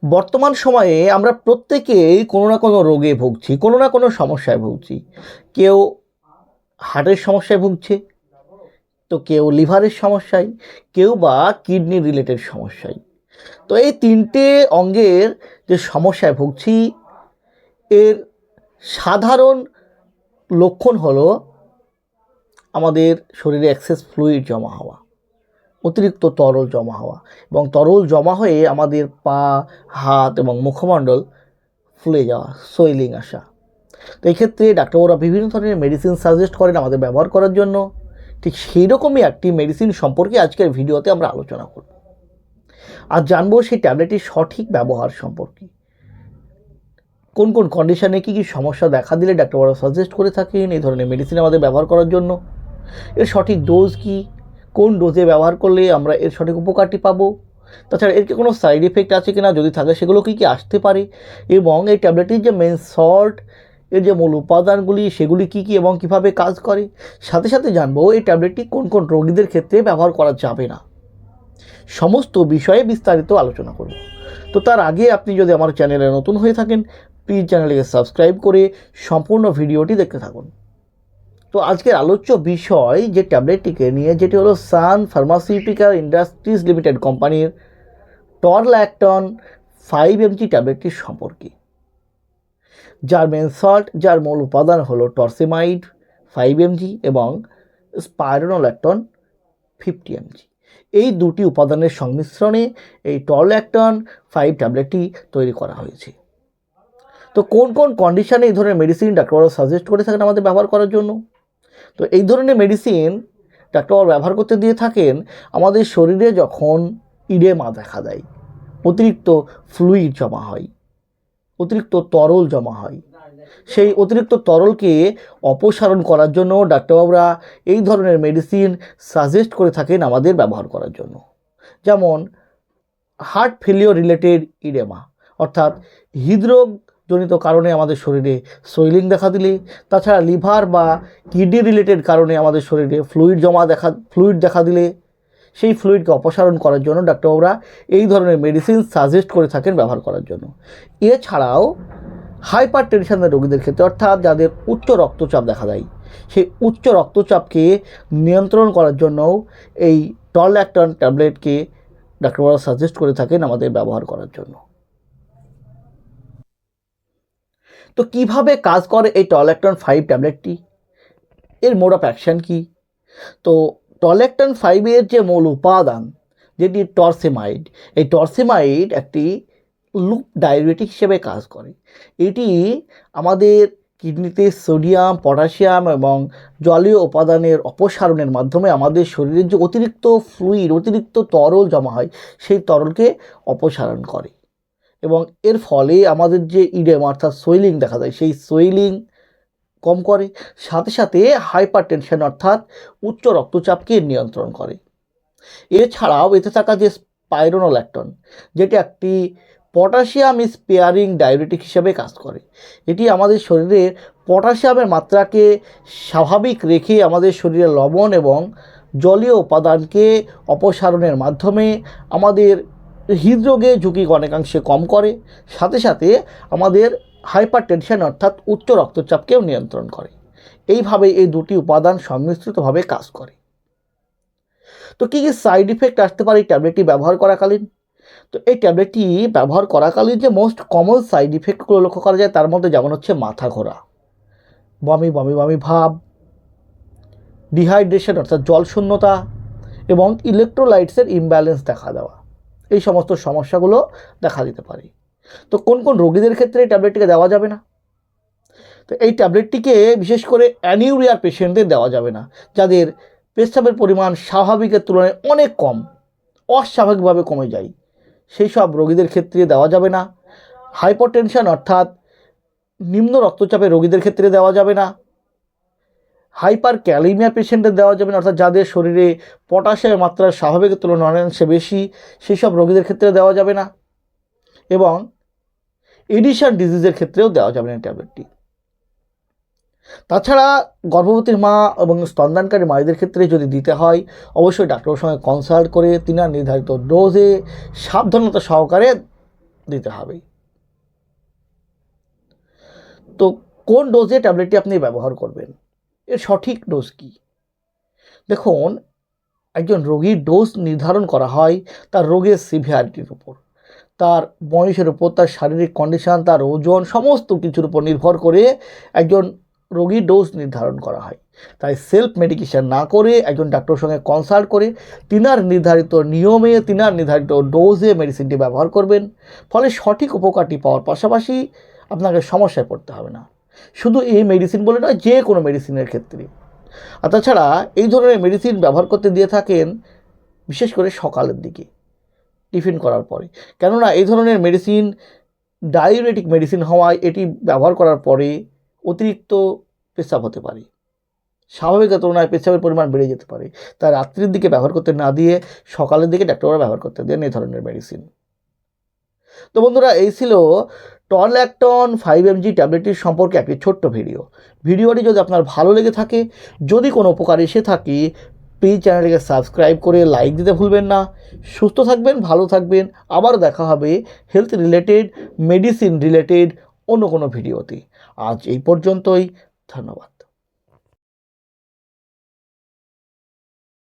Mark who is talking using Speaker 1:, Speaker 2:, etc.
Speaker 1: বর্তমান সময়ে আমরা প্রত্যেকেই কোনো না কোনো রোগে ভুগছি, কোনো না কোনো সমস্যায় ভুগছি। কেউ হার্টের সমস্যায় ভুগছে, তো কেউ লিভারের সমস্যায়, কেউ বা কিডনি রিলেটেড সমস্যায়। তো এই তিনটে অঙ্গের যে সমস্যায় ভুগছি, এর সাধারণ লক্ষণ হলো আমাদের শরীরে এক্সেস ফ্লুইড জমা হওয়া, অতিরিক্ত তরল জমা হওয়া, এবং তরল জমা হয়ে আমাদের পা, হাত এবং মুখমণ্ডল ফুলে যাওয়া, সোয়েলিং আসা। তো এই ক্ষেত্রে ডাক্তারবাবুরা বিভিন্ন ধরনের মেডিসিন সাজেস্ট করেন আমাদের ব্যবহার করার জন্য। ঠিক সেই রকমই একটি মেডিসিন সম্পর্কে আজকের ভিডিওতে আমরা আলোচনা করব। আর জানবো সেই ট্যাবলেটটির সঠিক ব্যবহার সম্পর্কে, কোন কোন কন্ডিশনে কী কী সমস্যা দেখা দিলে ডাক্তারবাবুরা সাজেস্ট করে থাকেন এই ধরনের মেডিসিন আমাদের ব্যবহার করার জন্য, এর সঠিক ডোজ কী, কোন ডোজে ব্যবহার করলে আমরা এর সঠিক উপকারটি পাবো, তাছাড়া এর কি কোনো সাইড এফেক্ট আছে কিনা, যদি থাকে সেগুলো কী কী আসতে পারে, এবং এই ট্যাবলেটটির যে মেন সল্ট, এর যে মূল উপাদানগুলি সেগুলি কী কী এবং কীভাবে কাজ করে। সাথে সাথে জানবো এই ট্যাবলেটটি কোন কোন রোগীদের ক্ষেত্রে ব্যবহার করা যাবে না। সমস্ত বিষয়ে বিস্তারিত আলোচনা করব। তো তার আগে আপনি যদি আমার চ্যানেলে নতুন হয়ে থাকেন, প্লিজ চ্যানেলটিকে সাবস্ক্রাইব করে সম্পূর্ণ ভিডিওটি দেখতে থাকুন। তো আজকের আলোচ্য বিষয় যে ট্যাবলেটটিকে নিয়ে, যেটি হলো সান ফার্মাসিউটিক্যাল ইন্ডাস্ট্রিজ লিমিটেড কোম্পানির টরল্যাক্টন 5 mg ট্যাবলেটটির সম্পর্কে, যার মেন সল্ট, যার মূল উপাদান হলো টরসেমাইড 5 mg এবং স্পাইরোনোল্যাক্টন 50 mg। এই দুটি উপাদানের সংমিশ্রণে এই টরল্যাক্টন 5 ট্যাবলেটটি তৈরি করা হয়েছে। তো কোন কোন কন্ডিশনে এই ধরনের মেডিসিন ডাক্তারবাবুরা সাজেস্ট করে থাকেন আমাদের ব্যবহার করার জন্য। তো এই ধরনের মেডিসিন ডাক্তারবাবু ব্যবহার করতে দিয়ে থাকেন আমাদের শরীরে যখন ইডেমা দেখা দেয়, অতিরিক্ত ফ্লুইড জমা হয়, অতিরিক্ত তরল জমা হয়, সেই অতিরিক্ত তরলকে অপসারণ করার জন্য ডাক্তারবাবুরা এই ধরনের মেডিসিন সাজেস্ট করে থাকেন আমাদের ব্যবহার করার জন্য। যেমন হার্ট ফেলিওর রিলেটেড ইডেমা, অর্থাৎ হৃদরোগ জনিত কারণে আমাদের শরীরে সোয়েলিং দেখা দিলে, তাছাড়া লিভার বা কিডনি রিলেটেড কারণে আমাদের শরীরে ফ্লুইড দেখা দিলে, সেই ফ্লুইডকে অপসারণ করার জন্য ডাক্তারবাবুরা এই ধরনের মেডিসিন সাজেস্ট করে থাকেন ব্যবহার করার জন্য। এছাড়াও হাইপার টেনশনের রোগীদের ক্ষেত্রে, অর্থাৎ যাদের উচ্চ রক্তচাপ দেখা দেয়, সেই উচ্চ রক্তচাপকে নিয়ন্ত্রণ করার জন্যও এই টরল্যাক্টন ট্যাবলেটকে ডাক্তারবাবুরা সাজেস্ট করে থাকেন আমাদের ব্যবহার করার জন্য। তো কিভাবে কাজ করে এই টরল্যাক্টন 5 ট্যাবলেটটি, এর মোড অফ অ্যাকশন কী। তো টরল্যাক্টন 5 এর যে মূল উপাদান, যেটি টরসেমাইড, এই টরসেমাইড একটি লুপ ডায়াবেটিক হিসেবে কাজ করে। এটি আমাদের কিডনিতে সোডিয়াম, পটাশিয়াম এবং জলীয় উপাদানের অপসারণের মাধ্যমে আমাদের শরীরের যে অতিরিক্ত ফ্লুইড, অতিরিক্ত তরল জমা হয়, সেই তরলকে অপসারণ করে, এবং এর ফলে আমাদের যে ইডেমা অর্থাৎ সোয়েলিং দেখা যায়, সেই সোয়েলিং কম করে। সাথে সাথে হাইপার টেনশন অর্থাৎ উচ্চ রক্তচাপকে নিয়ন্ত্রণ করে। এছাড়াও এতে থাকা যে স্পাইরোনোল্যাক্টন, যেটি একটি পটাশিয়াম স্পেয়ারিং ডায়াবেটিক হিসেবে কাজ করে। এটি আমাদের শরীরে পটাশিয়ামের মাত্রাকে স্বাভাবিক রেখে আমাদের শরীরে লবণ এবং জলীয় উপাদানকে অপসারণের মাধ্যমে আমাদের হৃদরোগের ঝুঁকি অনেকাংশে কম করে। সাথে সাথে আমাদের হাইপার টেনশন অর্থাৎ উচ্চ রক্তচাপকেও নিয়ন্ত্রণ করে। এইভাবে এই দুটি উপাদান সংমিশ্রিতভাবে কাজ করে। তো কী কী সাইড ইফেক্ট আসতে পারে এই ট্যাবলেটটি ব্যবহার করাকালীন। তো এই ট্যাবলেটটি ব্যবহার করাকালীন যে মোস্ট কমন সাইড ইফেক্টগুলো লক্ষ্য করা যায়, তার মধ্যে যেমন হচ্ছে মাথা ঘোরা, বমি বমি বমি ভাব, ডিহাইড্রেশন অর্থাৎ জলশূন্যতা, এবং ইলেকট্রোলাইটসের ইমব্যালেন্স দেখা দেওয়া, এই সমস্ত সমস্যাগুলো দেখা দিতে পারে। তো কোন কোন রোগীদের ক্ষেত্রে এই ট্যাবলেটটিকে দেওয়া যাবে না। তো এই ট্যাবলেটটিকে বিশেষ করে অ্যানিউরিয়ার পেশেন্টদের দেওয়া যাবে না, যাদের পেশাবের পরিমাণ স্বাভাবিকের তুলনায় অনেক কম, অস্বাভাবিকভাবে কমে যায়, সেই সব রোগীদের ক্ষেত্রে দেওয়া যাবে না। হাইপারটেনশন অর্থাৎ নিম্ন রক্তচাপের রোগীদের ক্ষেত্রে দেওয়া যাবে না। হাইপার ক্যালিমিয়া পেশেন্টদের দেওয়া যাবে না, অর্থাৎ যাদের শরীরে পটাশিয়ামের মাত্রা স্বাভাবিকের তুলনায় অনেকাংশে বেশি, সেই সব রোগীদের ক্ষেত্রে দেওয়া যাবে না। এবং এডিশন ডিজিজের ক্ষেত্রেও দেওয়া যাবে না ট্যাবলেটটি। তাছাড়া গর্ভবতী মা এবং স্তনদানকারী মায়েদের ক্ষেত্রে যদি দিতে হয়, অবশ্যই ডাক্তারের সঙ্গে কনসাল্ট করে তিনার নির্ধারিত ডোজে সাবধানতা সহকারে দিতে হবে। তো কোন ডোজে ট্যাবলেটটি আপনি ব্যবহার করবেন, এর সঠিক ডোজ কী? দেখুন, একজন রোগীর ডোজ নির্ধারণ করা হয় তার রোগের সিভিয়ারিটির উপর, তার বয়সের উপর, তার শারীরিক কন্ডিশন, তার ওজন, সমস্ত কিছুর উপর নির্ভর করে একজন রোগীর ডোজ নির্ধারণ করা হয়। তাই সেলফ মেডিকেশন না করে একজন ডাক্তারের সঙ্গে কনসাল্ট করে তিনার নির্ধারিত নিয়মে, তিনার নির্ধারিত ডোজে মেডিসিনটি ব্যবহার করবেন। ফলে সঠিক উপকারটি পাওয়ার পাশাপাশি আপনাকে সমস্যায় পড়তে হবে না। শুধু এই মেডিসিন বলে নয়, যে কোনো মেডিসিনের ক্ষেত্রে। আর তাছাড়া এই ধরনের মেডিসিন ব্যবহার করতে দিয়ে থাকেন বিশেষ করে সকালের দিকে, টিফিন করার পরে। কেননা এই ধরনের মেডিসিন ডায়ুরেটিক মেডিসিন হওয়ায় এটি ব্যবহার করার পরে অতিরিক্ত পেশাব হতে পারে, স্বাভাবিকের তুলনায় পেশাবের পরিমাণ বেড়ে যেতে পারে। তাই রাত্রির দিকে ব্যবহার করতে না দিয়ে সকালের দিকে ডাক্তাররা ব্যবহার করতে দেন এই ধরনের মেডিসিন। তো বন্ধুরা, এই ছিল টরল্যাকটন 5mg ট্যাবলেটটির সম্পর্কে একটি ছোট্ট ভিডিওটি যদি আপনার ভালো লেগে থাকে, যদি কোনো উপকার এসে থাকে, প্লিজ চ্যানেলটিকে সাবস্ক্রাইব করে লাইক দিতে ভুলবেন না। সুস্থ থাকবেন, ভালো থাকবেন। আবার দেখা হবে হেলথ রিলেটেড, মেডিসিন রিলেটেড অন্য কোনো ভিডিওতে। আজ এই পর্যন্তই। ধন্যবাদ।